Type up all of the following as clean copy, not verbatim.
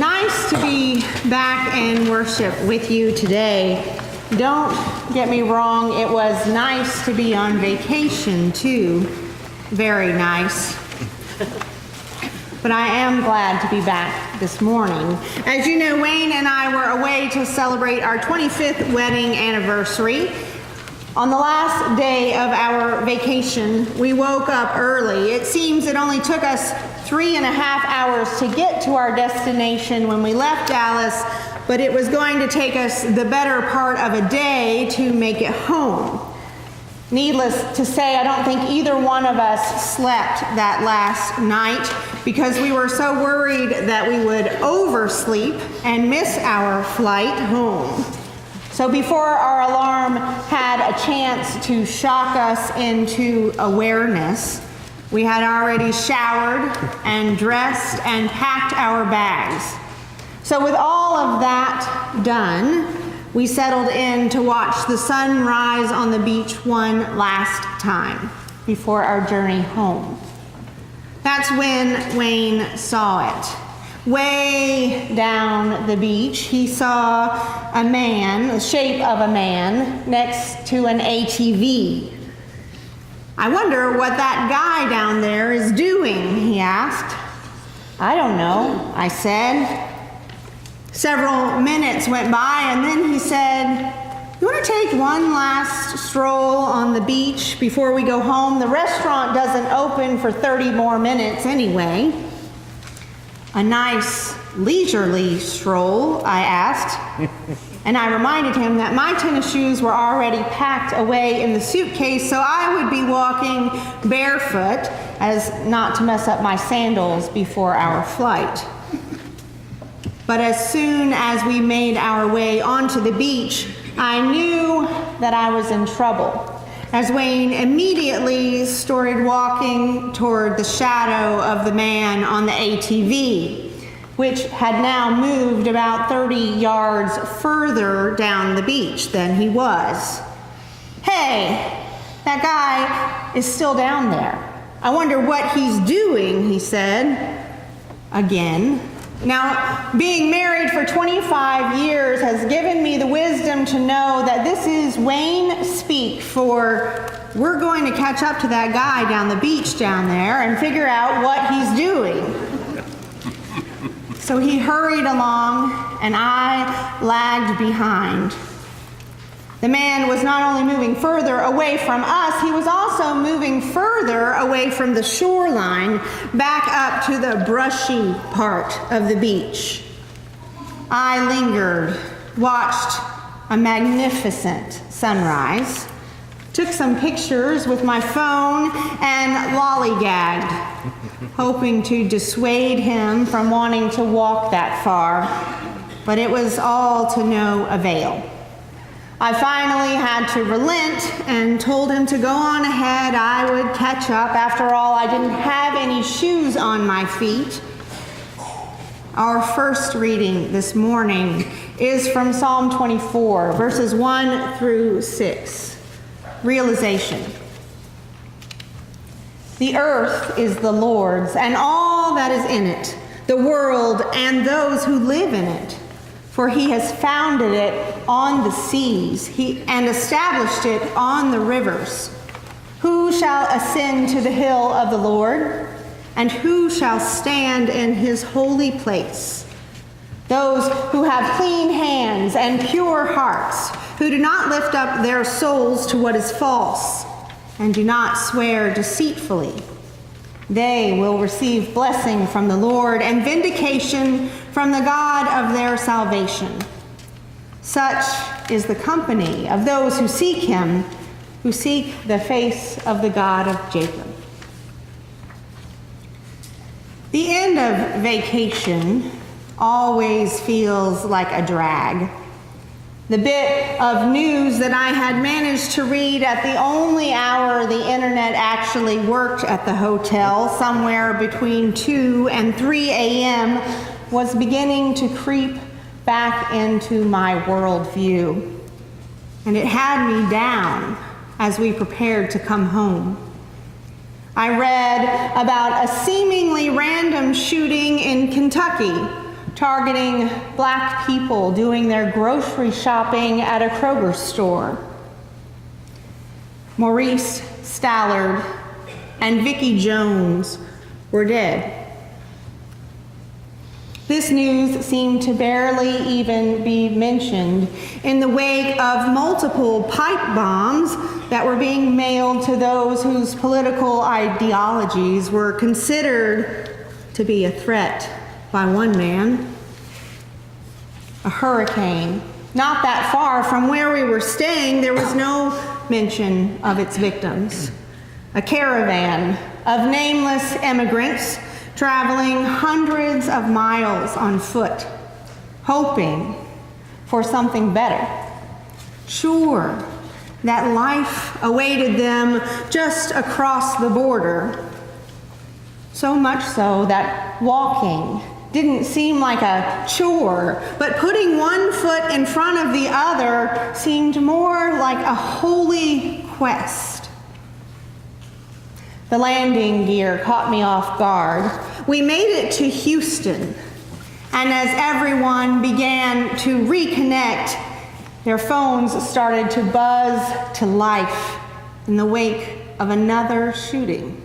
nice to be back in worship with you today. Don't get me wrong, it was nice to be on vacation too. Very nice. But I am glad to be back this morning. As you know, Wayne and I were away to celebrate our 25th wedding anniversary. On the last day of our vacation, we woke up early. It seems it only took us 3.5 hours to get to our destination when we left Dallas, but it was going to take us the better part of a day to make it home. Needless to say, I don't think either one of us slept that last night because we were so worried that we would oversleep and miss our flight home. So before our alarm had a chance to shock us into awareness, we had already showered and dressed and packed our bags. So with all of that done, we settled in to watch the sun rise on the beach one last time before our journey home. That's when Wayne saw it. Way down the beach, he saw a man, the shape of a man, next to an ATV. "I wonder what that guy down there is doing," he asked. "I don't know," I said. Several minutes went by and then he said, "You want to take one last stroll on the beach before we go home? The restaurant doesn't open for 30 more minutes anyway." "A nice leisurely stroll?" I asked. And I reminded him that my tennis shoes were already packed away in the suitcase, so I would be walking barefoot as not to mess up my sandals before our flight. But as soon as we made our way onto the beach, I knew that I was in trouble, as Wayne immediately started walking toward the shadow of the man on the ATV, which had now moved about 30 yards further down the beach than he was. "Hey, that guy is still down there. I wonder what he's doing," he said again. Now, being married for 25 years has given me the wisdom to know that this is Wayne speak for we're going to catch up to that guy down the beach down there and figure out what he's doing. So he hurried along and I lagged behind. The man was not only moving further away from us, he was also moving further away from the shoreline, back up to the brushy part of the beach. I lingered, watched a magnificent sunrise, took some pictures with my phone, and lollygagged, hoping to dissuade him from wanting to walk that far, but it was all to no avail. I finally had to relent and told him to go on ahead. I would catch up. After all, I didn't have any shoes on my feet. Our first reading this morning is from Psalm 24, verses 1 through 6. Realization. "The earth is the Lord's, and all that is in it, the world and those who live in it. For he has founded it on the seas and established it on the rivers. Who shall ascend to the hill of the Lord? And who shall stand in his holy place? Those who have clean hands and pure hearts, who do not lift up their souls to what is false, and do not swear deceitfully. They will receive blessing from the Lord and vindication from the God of their salvation. Such is the company of those who seek him, who seek the face of the God of Jacob." The end of vacation always feels like a drag. The bit of news that I had managed to read at the only hour the internet actually worked at the hotel, somewhere between 2 and 3 a.m., was beginning to creep back into my worldview. And it had me down as we prepared to come home. I read about a seemingly random shooting in Kentucky targeting black people doing their grocery shopping at a Kroger store. Maurice Stallard and Vicki Jones were dead. This news seemed to barely even be mentioned in the wake of multiple pipe bombs that were being mailed to those whose political ideologies were considered to be a threat by one man. A hurricane. Not that far from where we were staying, there was no mention of its victims. A caravan of nameless immigrants traveling hundreds of miles on foot, hoping for something better, sure that life awaited them just across the border, so much so that walking didn't seem like a chore, but putting one foot in front of the other seemed more like a holy quest. The landing gear caught me off guard. We made it to Houston, and as everyone began to reconnect, their phones started to buzz to life in the wake of another shooting.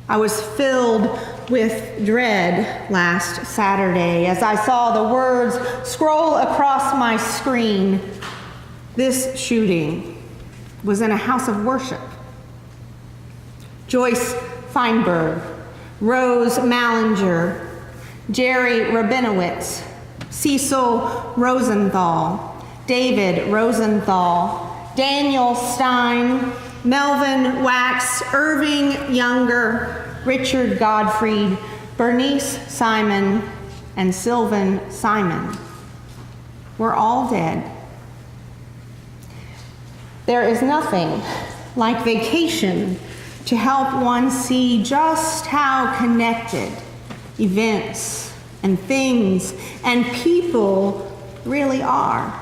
I was filled with dread last Saturday as I saw the words scroll across my screen. This shooting was in a house of worship. Joyce Feinberg, Rose Mallinger, Jerry Rabinowitz, Cecil Rosenthal, David Rosenthal, Daniel Stein, Melvin Wax, Irving Younger, Richard Godfried, Bernice Simon, and Sylvan Simon were all dead. There is nothing like vacation to help one see just how connected events and things and people really are.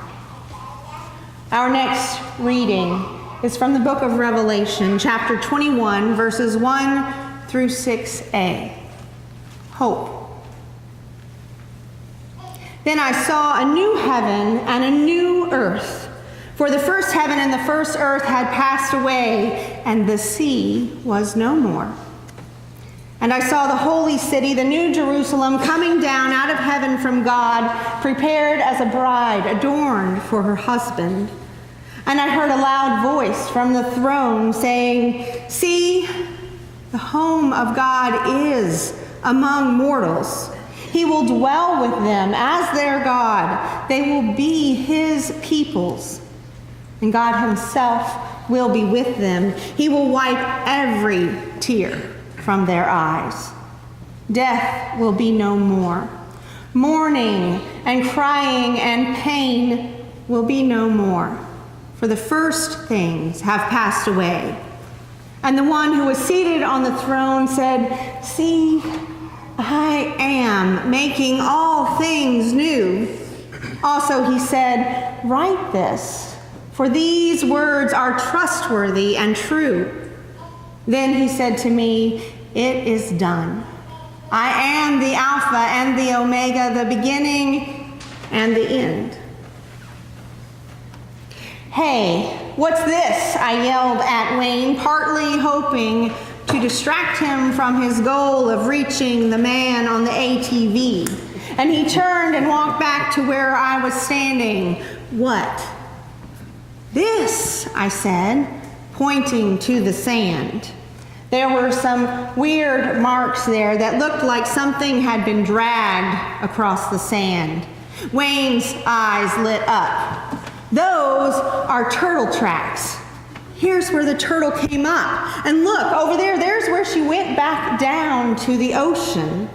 Our next reading is from the book of Revelation, chapter 21, verses 1 through 6a. Hope. Then I saw a new heaven and a new earth. For the first heaven and the first earth had passed away, and the sea was no more. And I saw the holy city, the new Jerusalem, coming down out of heaven from God, prepared as a bride, adorned for her husband. And I heard a loud voice from the throne saying, "See, the home of God is among mortals. He will dwell with them as their God. They will be his peoples. And God himself will be with them. He will wipe every tear from their eyes. Death will be no more. Mourning and crying and pain will be no more. For the first things have passed away." And the one who was seated on the throne said, "See, I am making all things new." Also he said, "Write this, for these words are trustworthy and true." Then he said to me, "It is done. I am the Alpha and the Omega, the beginning and the end." "Hey, what's this?" I yelled at Wayne, partly hoping to distract him from his goal of reaching the man on the ATV. And he turned and walked back to where I was standing. "What?" "This," I said, pointing to the sand. There were some weird marks there that looked like something had been dragged across the sand. Wayne's eyes lit up. "Those are turtle tracks. Here's where the turtle came up. And look, over there, there's where she went back down to the ocean.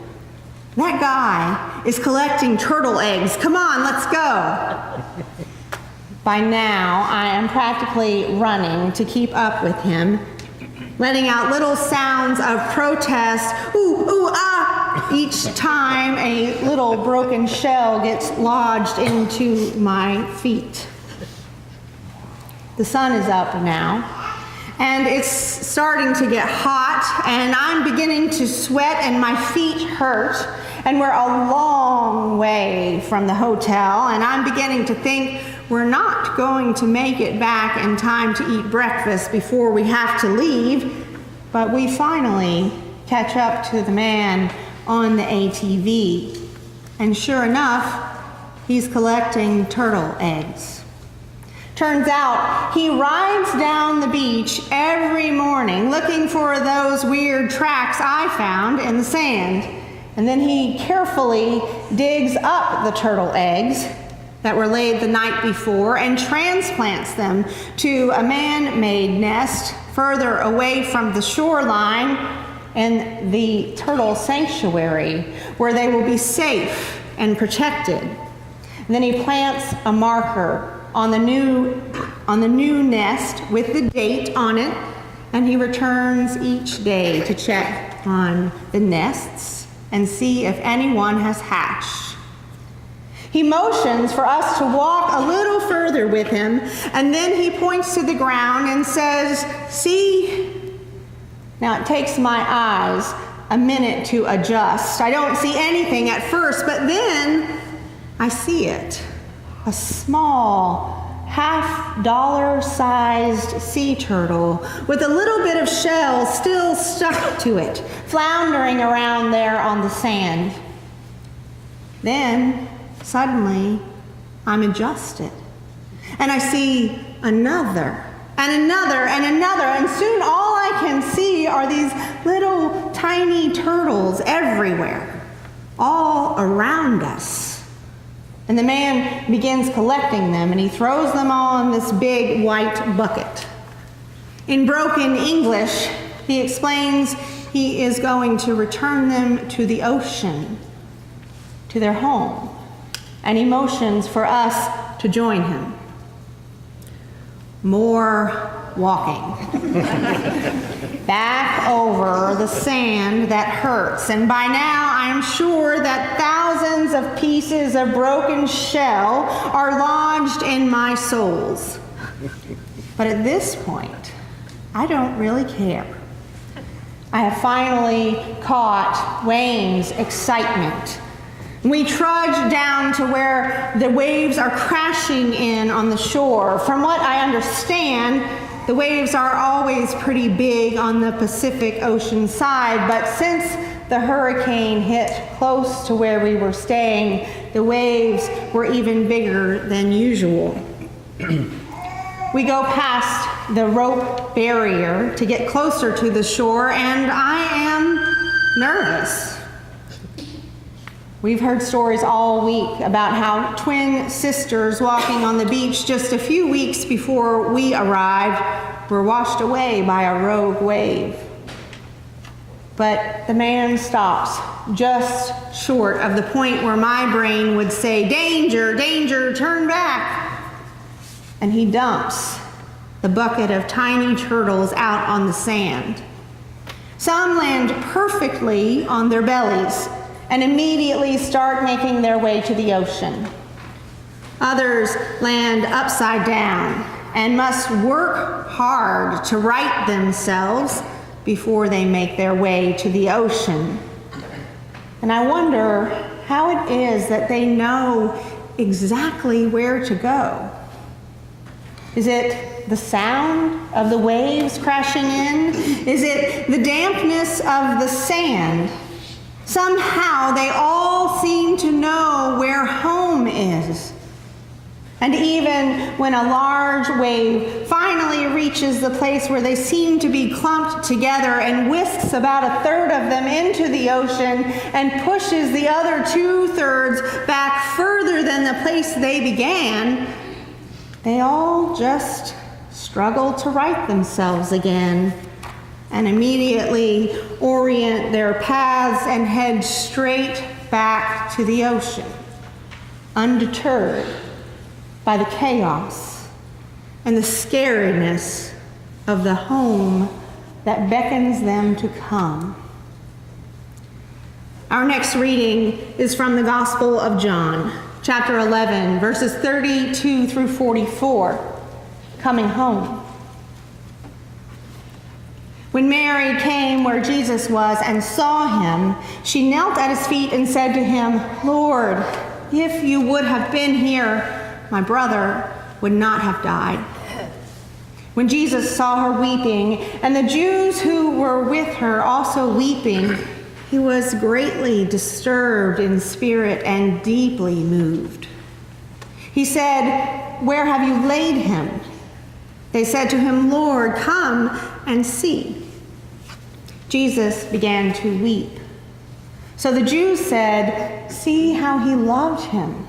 That guy is collecting turtle eggs. Come on, let's go." By now, I am practically running to keep up with him, letting out little sounds of protest, ooh, ooh, ah, each time a little broken shell gets lodged into my feet. The sun is up now, and it's starting to get hot, and I'm beginning to sweat and my feet hurt, And we're a long way from the hotel, and I'm beginning to think we're not going to make it back in time to eat breakfast before we have to leave. But we finally catch up to the man on the ATV. And sure enough, he's collecting turtle eggs. Turns out he rides down the beach every morning looking for those weird tracks I found in the sand. And then he carefully digs up the turtle eggs that were laid the night before and transplants them to a man-made nest further away from the shoreline in the turtle sanctuary, where they will be safe and protected. And then he plants a marker on the new nest with the date on it, and he returns each day to check on the nests and see if anyone has hatched. He motions for us to walk a little further with him, and then he points to the ground and says, "See?" Now it takes my eyes a minute to adjust. I don't see anything at first, but then I see it. A small, half-dollar-sized sea turtle with a little bit of shell still stuck to it, floundering around there on the sand. Then, suddenly, I'm adjusted, and I see another, and another, and another, and soon all I can see are these little tiny turtles everywhere, all around us. And the man begins collecting them, and he throws them all in this big white bucket. In broken English, he explains he is going to return them to the ocean, to their home, and he motions for us to join him. More walking. Back over the sand that hurts, and by now I'm sure that thousands of pieces of broken shell are lodged in my soles. But at this point, I don't really care. I have finally caught Wayne's excitement. We trudge down to where the waves are crashing in on the shore. From what I understand, the waves are always pretty big on the Pacific Ocean side, but since the hurricane hit close to where we were staying, the waves were even bigger than usual. We go past the rope barrier to get closer to the shore, and I am nervous. We've heard stories all week about how twin sisters walking on the beach just a few weeks before we arrived were washed away by a rogue wave. But the man stops just short of the point where my brain would say, "Danger, danger, turn back." And he dumps the bucket of tiny turtles out on the sand. Some land perfectly on their bellies and immediately start making their way to the ocean. Others land upside down and must work hard to right themselves before they make their way to the ocean. And I wonder how it is that they know exactly where to go. Is it the sound of the waves crashing in? Is it the dampness of the sand? Somehow they all seem to know where home is. And even when a large wave finally reaches the place where they seem to be clumped together and whisks about a third of them into the ocean and pushes the other 2/3 back further than the place they began, they all just struggle to right themselves again and immediately orient their paths and head straight back to the ocean, undeterred by the chaos and the scariness of the home that beckons them to come. Our next reading is from the Gospel of John, chapter 11, verses 32 through 44, coming home. When Mary came where Jesus was and saw him, she knelt at his feet and said to him, "Lord, if you would have been here, my brother would not have died." When Jesus saw her weeping, and the Jews who were with her also weeping, he was greatly disturbed in spirit and deeply moved. He said, "Where have you laid him?" They said to him, "Lord, come and see." Jesus began to weep. So the Jews said, "See how he loved him."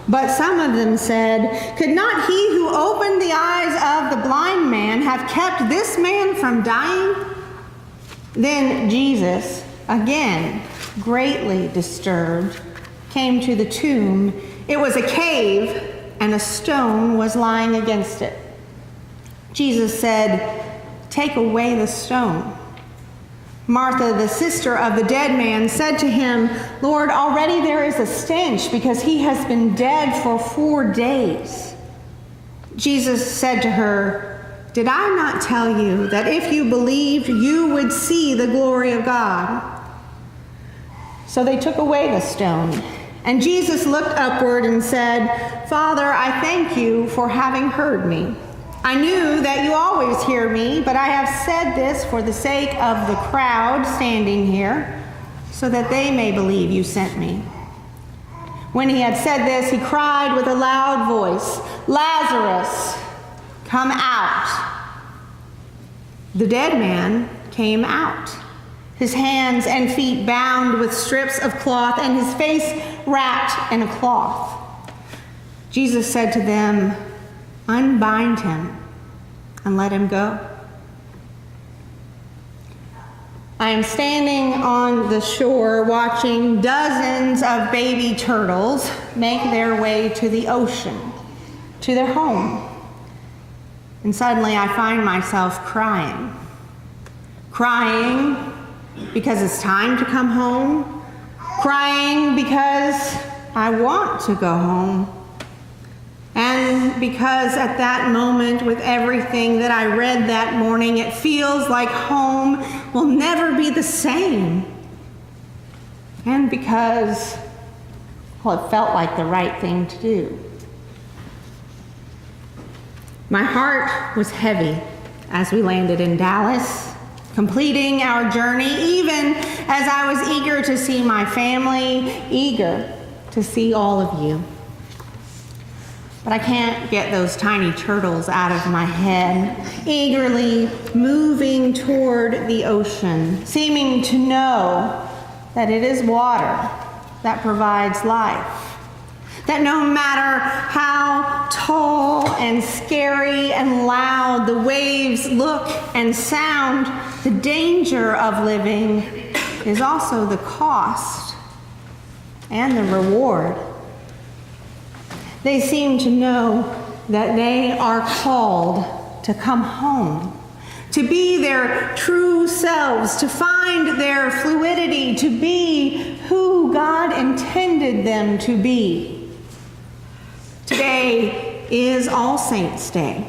But some of them said, "Could not he who opened the eyes of the blind man have kept this man from dying?" Then Jesus, again greatly disturbed, came to the tomb. It was a cave, and a stone was lying against it. Jesus said, "Take away the stone." Martha, the sister of the dead man, said to him, "Lord, already there is a stench because he has been dead for 4 days." Jesus said to her, "Did I not tell you that if you believed, you would see the glory of God?" So they took away the stone. And Jesus looked upward and said, "Father, I thank you for having heard me. I knew that you always hear me, but I have said this for the sake of the crowd standing here, so that they may believe you sent me." When he had said this, he cried with a loud voice, "Lazarus, come out." The dead man came out, his hands and feet bound with strips of cloth, and his face wrapped in a cloth. Jesus said to them, "Unbind him and let him go." I am standing on the shore watching dozens of baby turtles make their way to the ocean, to their home. And suddenly I find myself crying. Crying because it's time to come home. Crying because I want to go home. And because at that moment, with everything that I read that morning, it feels like home will never be the same. And because, well, it felt like the right thing to do. My heart was heavy as we landed in Dallas, completing our journey, even as I was eager to see my family, eager to see all of you. But I can't get those tiny turtles out of my head, eagerly moving toward the ocean, seeming to know that it is water that provides life. That no matter how tall and scary and loud the waves look and sound, the danger of living is also the cost and the reward. They seem to know that they are called to come home, to be their true selves, to find their fluidity, to be who God intended them to be. Today is All Saints' Day,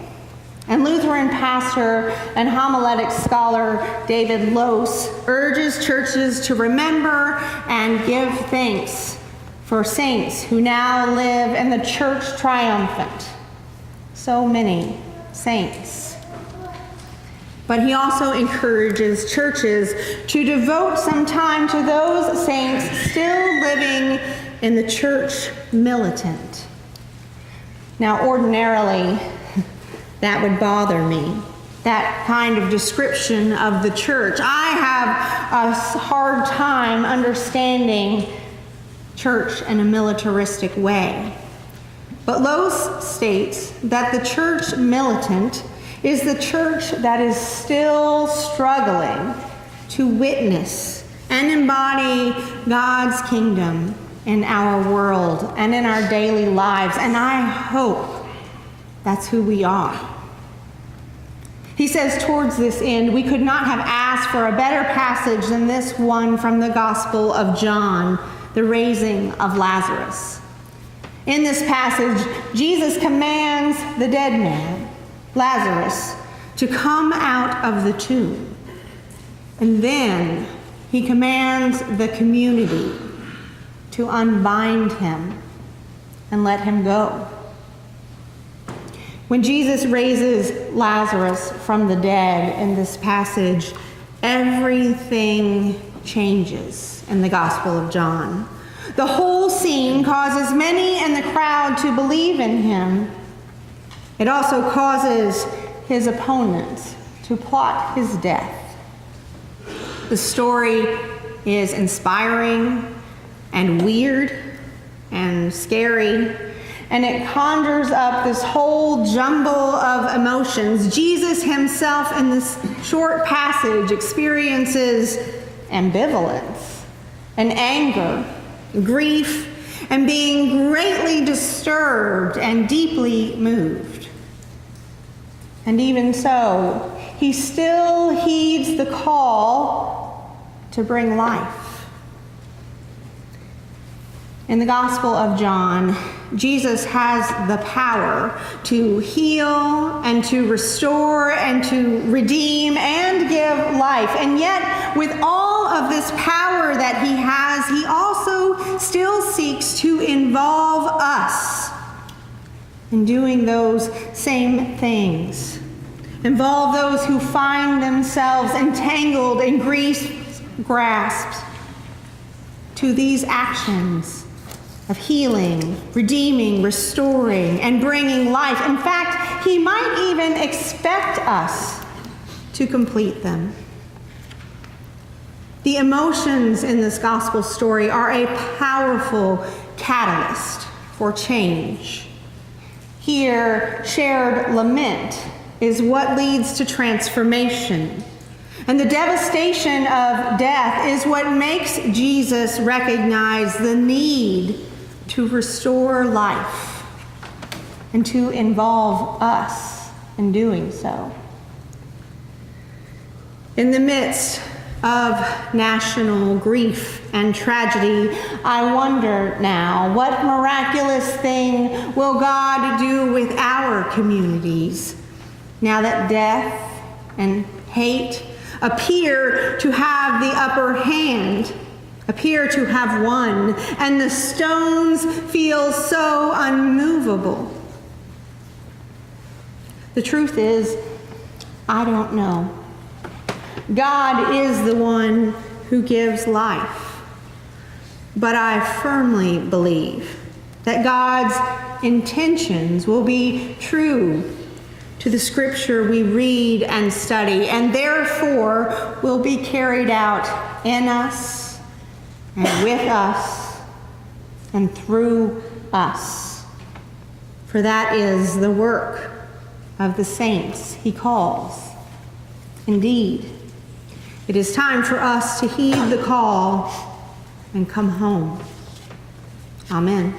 and Lutheran pastor and homiletic scholar David Lose urges churches to remember and give thanks for saints who now live in the church triumphant. So many saints. But he also encourages churches to devote some time to those saints still living in the church militant. Now, ordinarily, that would bother me, that kind of description of the church. I have a hard time understanding church in a militaristic way. But Lose states that the church militant is the church that is still struggling to witness and embody God's kingdom in our world and in our daily lives. And I hope that's who we are. He says towards this end, we could not have asked for a better passage than this one from the Gospel of John, the raising of Lazarus. In this passage, Jesus commands the dead man, Lazarus, to come out of the tomb. And then he commands the community to unbind him and let him go. When Jesus raises Lazarus from the dead in this passage, everything changes in the Gospel of John. The whole scene causes many in the crowd to believe in him. It also causes his opponents to plot his death. The story is inspiring and weird and scary, and it conjures up this whole jumble of emotions. Jesus himself in this short passage experiences ambivalence and anger, grief, and being greatly disturbed and deeply moved. And even so, he still heeds the call to bring life. In the Gospel of John, Jesus has the power to heal and to restore and to redeem and give life. And yet, with all of this power that he has, he also still seeks to involve us in doing those same things. Involve those who find themselves entangled in grief's grasp to these actions of healing, redeeming, restoring, and bringing life. In fact, he might even expect us to complete them. The emotions in this gospel story are a powerful catalyst for change. Here, shared lament is what leads to transformation. And the devastation of death is what makes Jesus recognize the need to restore life and to involve us in doing so. In the midst of national grief and tragedy, I wonder now, what miraculous thing will God do with our communities now that death and hate appear to have the upper hand, appear to have won, and the stones feel so unmovable? The truth is, I don't know. God is the one who gives life. But I firmly believe that God's intentions will be true to the scripture we read and study, and therefore will be carried out in us and with us and through us. For that is the work of the saints he calls. Indeed, it is time for us to heed the call and come home. Amen.